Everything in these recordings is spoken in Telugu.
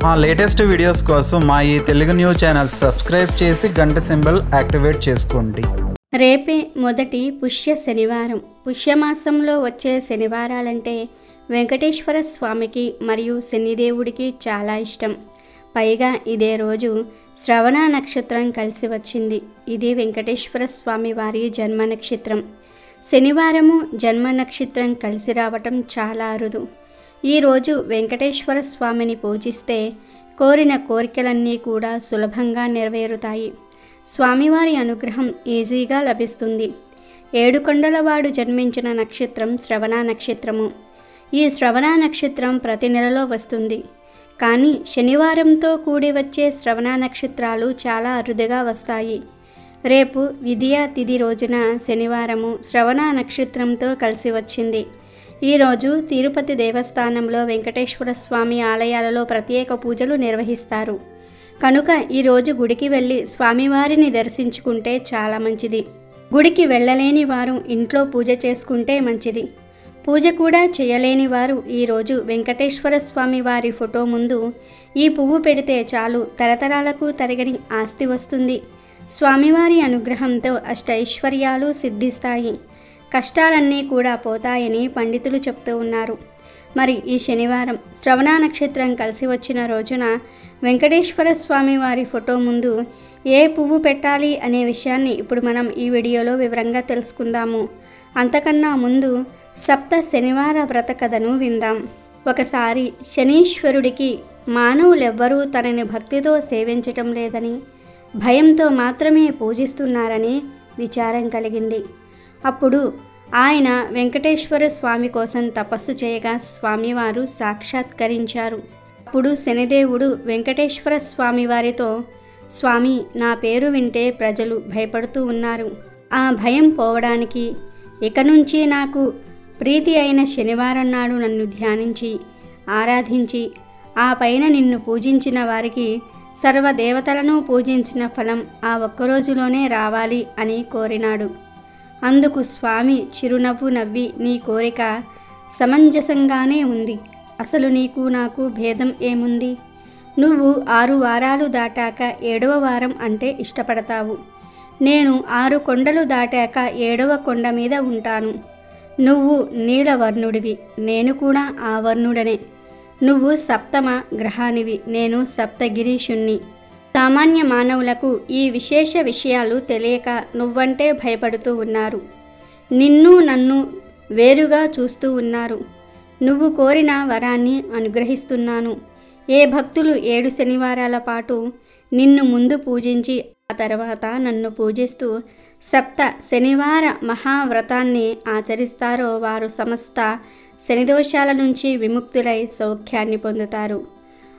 మా లేటెస్ట్ వీడియోస్ కోసం మా ఈ తెలుగు న్యూస్ ఛానల్ సబ్స్క్రైబ్ చేసి గంట సింబల్ యాక్టివేట్ చేసుకోండి. రేపే మొదటి పుష్య శనివారం. పుష్యమాసంలో వచ్చే శనివారాలంటే వెంకటేశ్వర స్వామికి మరియు శనిదేవుడికి చాలా ఇష్టం. పైగా ఇదే రోజు శ్రవణ నక్షత్రం కలిసి వచ్చింది. ఇది వెంకటేశ్వర స్వామి వారి జన్మ నక్షత్రం. శనివారము జన్మ నక్షత్రం కలిసి రావటం చాలా అరుదు. ఈరోజు వెంకటేశ్వర స్వామిని పూజిస్తే కోరిన కోరికలన్నీ కూడా సులభంగా నెరవేరుతాయి. స్వామివారి అనుగ్రహం ఈజీగా లభిస్తుంది. ఏడుకొండలవాడు జన్మించిన నక్షత్రం శ్రవణ నక్షత్రము. ఈ శ్రవణ నక్షత్రం ప్రతి నెలలో వస్తుంది. కానీ శనివారంతో కూడి వచ్చే శ్రవణ నక్షత్రాలు చాలా అరుదుగా వస్తాయి. రేపు విద్యా తిథి రోజున శనివారము శ్రవణ నక్షత్రంతో కలిసి వచ్చింది. ఈరోజు తిరుపతి దేవస్థానంలో వెంకటేశ్వర స్వామి ఆలయాలలో ప్రత్యేక పూజలు నిర్వహిస్తారు. కనుక ఈరోజు గుడికి వెళ్ళి స్వామివారిని దర్శించుకుంటే చాలా మంచిది. గుడికి వెళ్ళలేని వారు ఇంట్లో పూజ చేసుకుంటే మంచిది. పూజ కూడా చేయలేని వారు ఈరోజు వెంకటేశ్వర స్వామి వారి ఫోటో ముందు ఈ పువ్వు పెడితే చాలు, తరతరాలకు తరగని ఆస్తి వస్తుంది. స్వామివారి అనుగ్రహంతో అష్టైశ్వర్యాలు సిద్ధిస్తాయి. కష్టాలన్నీ కూడా పోతాయని పండితులు చెప్తూ ఉన్నారు. మరి ఈ శనివారం శ్రవణ నక్షత్రం కలిసి వచ్చిన రోజున వెంకటేశ్వర స్వామి వారి ఫోటో ముందు ఏ పువ్వు పెట్టాలి అనే విషయాన్ని ఇప్పుడు మనం ఈ వీడియోలో వివరంగా తెలుసుకుందాము. అంతకన్నా ముందు సప్త శనివార వ్రత కథను విందాం. ఒకసారి శనీశ్వరుడికి మానవులెవ్వరూ తనని భక్తితో సేవించటం లేదని, భయంతో మాత్రమే పూజిస్తున్నారని విచారం కలిగింది. అప్పుడు ఆయన వెంకటేశ్వర స్వామి కోసం తపస్సు చేయగా స్వామివారు సాక్షాత్కరించారు. అప్పుడు శనిదేవుడు వెంకటేశ్వర స్వామి వారితో, స్వామి, నా పేరు వింటే ప్రజలు భయపడుతూ ఉన్నారు. ఆ భయం పోవడానికి ఇక నుంచి నాకు ప్రీతి అయిన శనివారం నాడు నన్ను ధ్యానించి ఆరాధించి ఆ పైన నిన్ను పూజించిన వారికి సర్వదేవతలను పూజించిన ఫలం ఆ ఒక్కరోజులోనే రావాలి అని కోరినాడు. అందుకు స్వామి చిరునవ్వు నవ్వి, నీ కోరిక సమంజసంగానే ఉంది. అసలు నీకు నాకు భేదం ఏముంది? నువ్వు 6 వారాలు దాటాక 7వ వారం అంటే ఇష్టపడతావు. నేను 6 కొండలు దాటాక 7వ కొండ మీద ఉంటాను. నువ్వు నీలవర్ణుడివి, నేను కూడా ఆ వర్ణుడనే. నువ్వు సప్తమ గ్రహానివి, నేను సప్తగిరీషుణ్ణి. సామాన్య మానవులకు ఈ విశేష విషయాలు తెలియక నువ్వంటే భయపడుతూ ఉన్నారు. నిన్ను నన్ను వేరుగా చూస్తూ ఉన్నారు. నువ్వు కోరిన వరాన్ని అనుగ్రహిస్తున్నాను. ఏ భక్తులు 7 శనివారాల పాటు నిన్ను ముందు పూజించి ఆ తర్వాత నన్ను పూజిస్తూ సప్త శనివార మహావ్రతాన్ని ఆచరిస్తారో వారు సమస్త శనిదోషాల నుంచి విముక్తులై సౌఖ్యాన్ని పొందుతారు.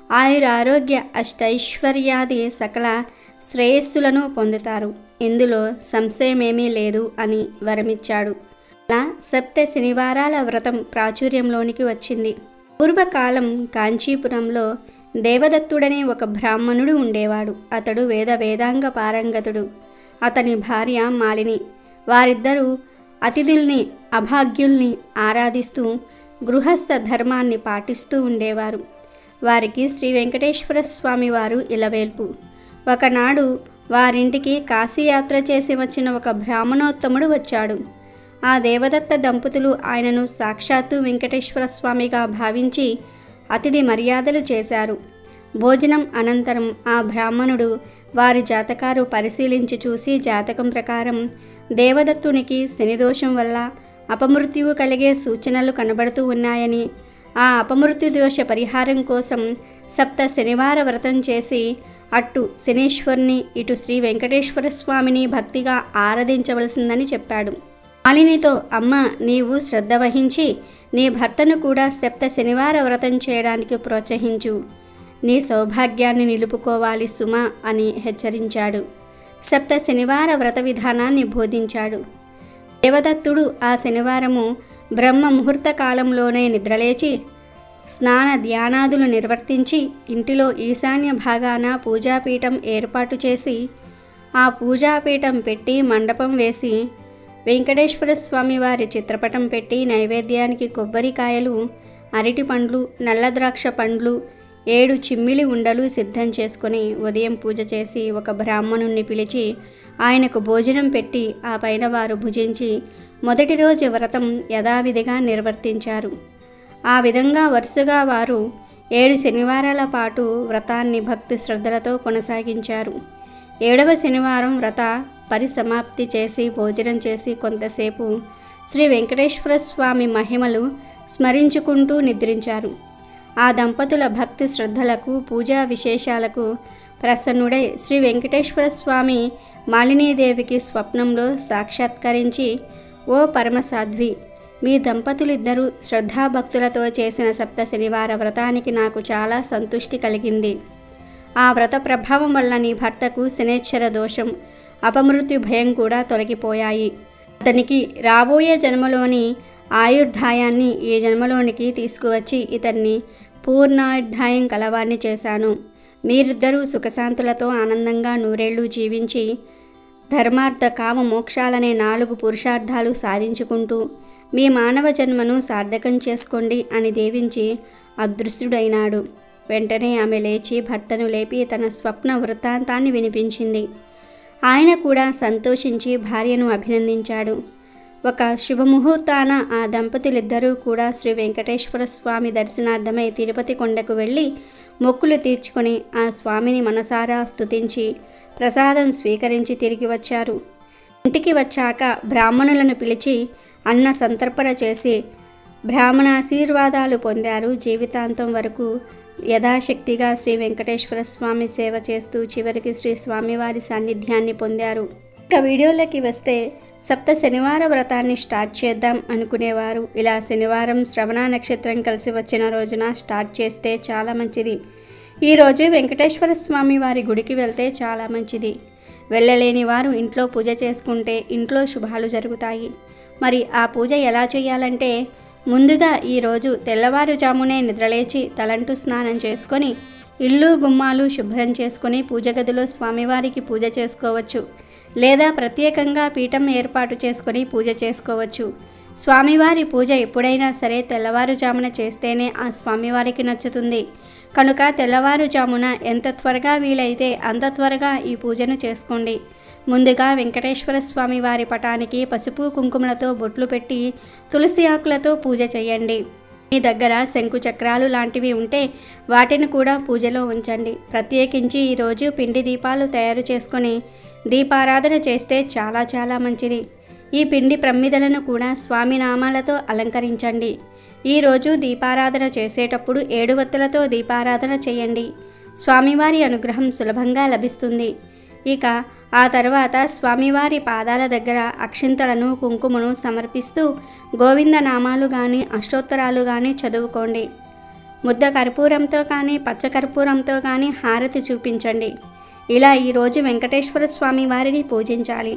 ఆయురారోగ్య అష్టైశ్వర్యాది సకల శ్రేయస్సులను పొందుతారు. ఇందులో సంశయమేమీ లేదు అని వరమిచ్చాడు. అలా సప్త శనివారాల వ్రతం ప్రాచుర్యంలోనికి వచ్చింది. పూర్వకాలం కాంచీపురంలో దేవదత్తుడనే ఒక బ్రాహ్మణుడు ఉండేవాడు. అతడు వేదాంగ పారంగతుడు. అతని భార్య మాలిని. వారిద్దరూ అతిథుల్ని అభాగ్యుల్ని ఆరాధిస్తూ గృహస్థ ధర్మాన్ని పాటిస్తూ ఉండేవారు. వారికి శ్రీ వెంకటేశ్వర స్వామి వారు ఇలవేల్పు. ఒకనాడు వారింటికి కాశీయాత్ర చేసి వచ్చిన ఒక బ్రాహ్మణోత్తముడు వచ్చాడు. ఆ దేవదత్త దంపతులు ఆయనను సాక్షాత్తు వెంకటేశ్వర స్వామిగా భావించి అతిథి మర్యాదలు చేశారు. భోజనం అనంతరం ఆ బ్రాహ్మణుడు వారి జాతకాలు పరిశీలించి చూసి జాతకం ప్రకారం దేవదత్తునికి శనిదోషం వల్ల అపమృత్యువు కలిగే సూచనలు కనబడుతూ ఉన్నాయని, ఆ అపమృత్యు దోష పరిహారం కోసం సప్త శనివార వ్రతం చేసి అటు శనీశ్వరుని ఇటు శ్రీ వెంకటేశ్వర స్వామిని భక్తిగా ఆరాధించవలసిందని చెప్పాడు. మాలినితో, అమ్మ, నీవు శ్రద్ధ వహించి నీ భర్తను కూడా సప్త శనివార వ్రతం చేయడానికి ప్రోత్సహించు. నీ సౌభాగ్యాన్ని నిలుపుకోవాలి సుమా అని హెచ్చరించాడు. సప్త శనివార వ్రత విధానాన్ని బోధించాడు. దేవదత్తుడు ఆ శనివారము బ్రహ్మ ముహూర్త కాలంలోనే నిద్రలేచి స్నాన ధ్యానాదులు నిర్వర్తించి ఇంటిలో ఈశాన్య భాగాన పూజాపీఠం ఏర్పాటు చేసి ఆ పూజాపీఠం పెట్టి మండపం వేసి వెంకటేశ్వర స్వామి వారి చిత్రపటం పెట్టి నైవేద్యానికి కొబ్బరికాయలు, అరటి పండ్లు, నల్ల ద్రాక్ష పండ్లు 7 చిమ్మిలి ఉండలు సిద్ధం చేసుకొని ఉదయం పూజ చేసి ఒక బ్రాహ్మణుణ్ణి పిలిచి ఆయనకు భోజనం పెట్టి ఆ పైన వారు భుజించి మొదటి రోజు వ్రతం యథావిధిగా నిర్వర్తించారు. ఆ విధంగా వరుసగా వారు 7 శనివారాల పాటు వ్రతాన్ని భక్తి శ్రద్ధలతో కొనసాగించారు. 7వ శనివారం వ్రత పరిసమాప్తి చేసి భోజనం చేసి కొంతసేపు శ్రీ వెంకటేశ్వర స్వామి మహిమలు స్మరించుకుంటూ నిద్రించారు. ఆ దంపతుల భక్తి శ్రద్ధలకు పూజా విశేషాలకు ప్రసన్నుడై శ్రీ వెంకటేశ్వర స్వామి మాలినీదేవికి స్వప్నంలో సాక్షాత్కరించి, ఓ పరమసాధ్వి, మీ దంపతులిద్దరూ శ్రద్ధాభక్తులతో చేసిన సప్త శనివార వ్రతానికి నాకు చాలా సంతృష్టి కలిగింది. ఆ వ్రత ప్రభావం వల్ల నీ భర్తకు శనేశ్వర దోషం, అపమృత్యు భయం కూడా తొలగిపోయాయి. అతనికి రాబోయే జన్మలోని ఆయుర్దాయాన్ని ఈ జన్మలోనికి తీసుకువచ్చి ఇతన్ని పూర్ణాయుర్దాయం కలవాణ్ణి చేశాను. మీరిద్దరూ సుఖశాంతులతో ఆనందంగా నూరేళ్లు జీవించి ధర్మార్థ కామ మోక్షాలనే 4 పురుషార్థాలు సాధించుకుంటూ మీ మానవ జన్మను సార్థకం చేసుకోండి అని దీవించి అదృశ్యుడైనాడు. వెంటనే ఆమె లేచి భర్తను లేపి తన స్వప్న వృత్తాంతాన్ని వినిపించింది. ఆయన కూడా సంతోషించి భార్యను అభినందించాడు. ఒక శుభముహూర్తాన ఆ దంపతులిద్దరూ కూడా శ్రీ వెంకటేశ్వర స్వామి దర్శనార్థమై తిరుపతి కొండకు వెళ్ళి మొక్కులు తీర్చుకొని ఆ స్వామిని మనసారా స్తుతించి ప్రసాదం స్వీకరించి తిరిగి వచ్చారు. ఇంటికి వచ్చాక బ్రాహ్మణులను పిలిచి అన్న సంతర్పణ చేసి బ్రాహ్మణాశీర్వాదాలు పొందారు. జీవితాంతం వరకు యథాశక్తిగా శ్రీ వెంకటేశ్వర స్వామి సేవ చేస్తూ చివరికి శ్రీ స్వామివారి సాన్నిధ్యాన్ని పొందారు. ఇక వీడియోలోకి వస్తే సప్త శనివార వ్రతాన్ని స్టార్ట్ చేద్దాం అనుకునేవారు ఇలా శనివారం శ్రవణ నక్షత్రం కలిసి వచ్చిన రోజున స్టార్ట్ చేస్తే చాలా మంచిది. ఈరోజు వెంకటేశ్వర స్వామి వారి గుడికి వెళ్తే చాలా మంచిది. వెళ్ళలేని వారు ఇంట్లో పూజ చేసుకుంటే ఇంట్లో శుభాలు జరుగుతాయి. మరి ఆ పూజ ఎలా చేయాలంటే, ముందుగా ఈరోజు తెల్లవారుజామునే నిద్రలేచి తలంటు స్నానం చేసుకొని ఇల్లు గుమ్మాలు శుభ్రం చేసుకొని పూజ గదిలో స్వామివారికి పూజ చేసుకోవచ్చు. లేదా ప్రత్యేకంగా పీఠం ఏర్పాటు చేసుకొని పూజ చేసుకోవచ్చు. స్వామివారి పూజ ఎప్పుడైనా సరే తెల్లవారుజామున చేస్తేనే ఆ స్వామివారికి నచ్చుతుంది. కనుక తెల్లవారుజామున ఎంత త్వరగా వీలైతే అంత త్వరగా ఈ పూజను చేసుకోండి. ముందుగా వెంకటేశ్వర స్వామి వారి పటానికి పసుపు కుంకుమలతో బొట్లు పెట్టి తులసి ఆకులతో పూజ చేయండి. మీ దగ్గర శంకు చక్రాలు లాంటివి ఉంటే వాటిని కూడా పూజలో ఉంచండి. ప్రత్యేకించి ఈరోజు పిండి దీపాలు తయారు చేసుకొని దీపారాధన చేస్తే చాలా మంచిది. ఈ పిండి ప్రమిదలను కూడా స్వామి నామాలతో అలంకరించండి. ఈరోజు దీపారాధన చేసేటప్పుడు 7 వత్తులతో దీపారాధన చేయండి. స్వామివారి అనుగ్రహం సులభంగా లభిస్తుంది. ఇక ఆ తర్వాత స్వామివారి పాదాల దగ్గర అక్షింతలను కుంకుమను సమర్పిస్తూ గోవింద నామాలు కానీ అష్టోత్తరాలు కానీ చదువుకోండి. ముద్ద కర్పూరంతో కానీ పచ్చ కర్పూరంతో కానీ హారతి చూపించండి. ఇలా ఈరోజు వెంకటేశ్వర స్వామి వారిని పూజించాలి.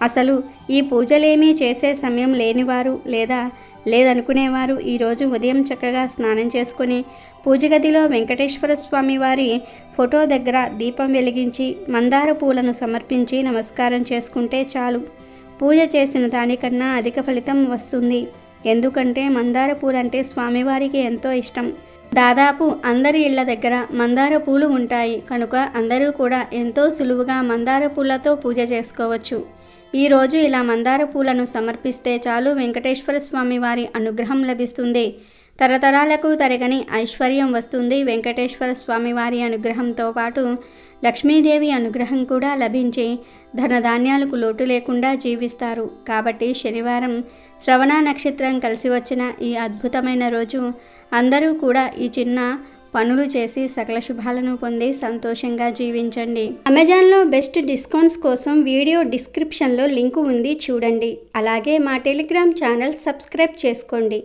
అసలు ఈ పూజలేమీ చేసే సమయం లేనివారు లేదా లేదనుకునేవారు ఈరోజు ఉదయం చక్కగా స్నానం చేసుకుని పూజ గదిలో వెంకటేశ్వర స్వామి వారి ఫోటో దగ్గర దీపం వెలిగించి మందార పూలను సమర్పించి నమస్కారం చేసుకుంటే చాలు. పూజ చేసిన దానికన్నా అధిక ఫలితం వస్తుంది. ఎందుకంటే మందార పూలంటే స్వామివారికి ఎంతో ఇష్టం. దాదాపు అందరి ఇళ్ల దగ్గర మందార పూలు ఉంటాయి. కనుక అందరూ కూడా ఎంతో సులువుగా మందార పూలతో పూజ చేసుకోవచ్చు. ఈరోజు ఇలా మందార పూలను సమర్పిస్తే చాలు వెంకటేశ్వర స్వామి వారి అనుగ్రహం లభిస్తుంది. తరతరాలకు తరగని ఐశ్వర్యం వస్తుంది. వెంకటేశ్వర స్వామి వారి అనుగ్రహంతో పాటు లక్ష్మీదేవి అనుగ్రహం కూడా లభించి ధనధాన్యాలకు లోటు లేకుండా జీవిస్తారు. కాబట్టి శనివారం శ్రవణ నక్షత్రం కలిసి వచ్చిన ఈ అద్భుతమైన రోజు అందరూ కూడా ఈ చిన్న పనులు చేసి సకల శుభాలను పొంది సంతోషంగా జీవించండి. అమెజాన్లో బెస్ట్ డిస్కౌంట్స్ కోసం వీడియో డిస్క్రిప్షన్లో లింకు ఉంది, చూడండి. అలాగే మా టెలిగ్రామ్ ఛానల్ సబ్స్క్రైబ్ చేసుకోండి.